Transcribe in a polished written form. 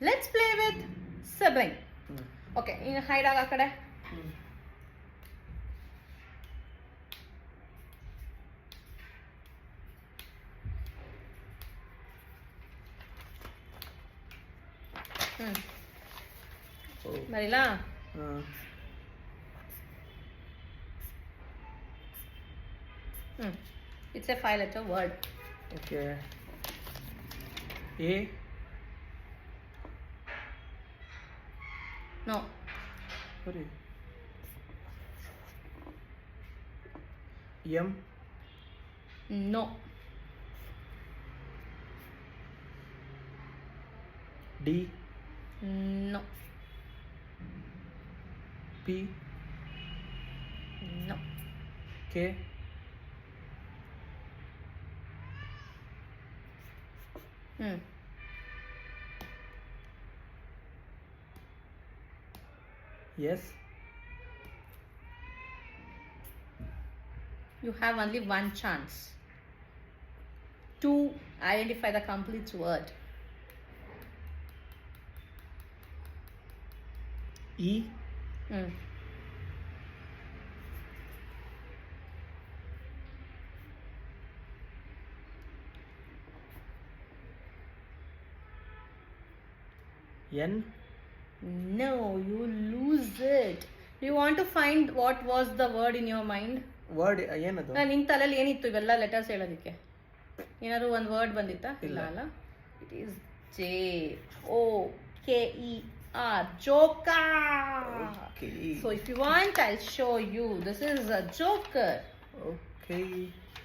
Let's play with sibling. Okay, ಈಗ hide ಆಗ ಆ ಕಡೆ. ಬರೀಲಾ? It's a 5-letter word. Okay. A. No. Sorry. M. No. D. No. P. No. K. Yes. You have only one chance to identify the complete word. E. N. No, you lose it. Do you want to find what was the word in your mind? Word ಏನದು? ನಿನ್ ತಲೆಯಲ್ಲಿ ಏನಿತ್ತು ಇವೆಲ್ಲ letters ಹೇಳೋದಕ್ಕೆ? ಏನಾದ್ರು ಒಂದು word ಬಂದಿತ್ತಾ? ಇಲ್ಲ ಅಲ್ಲ. It is JOKER, joker. Okay. So if you want, I'll show you. This is a joker. Okay.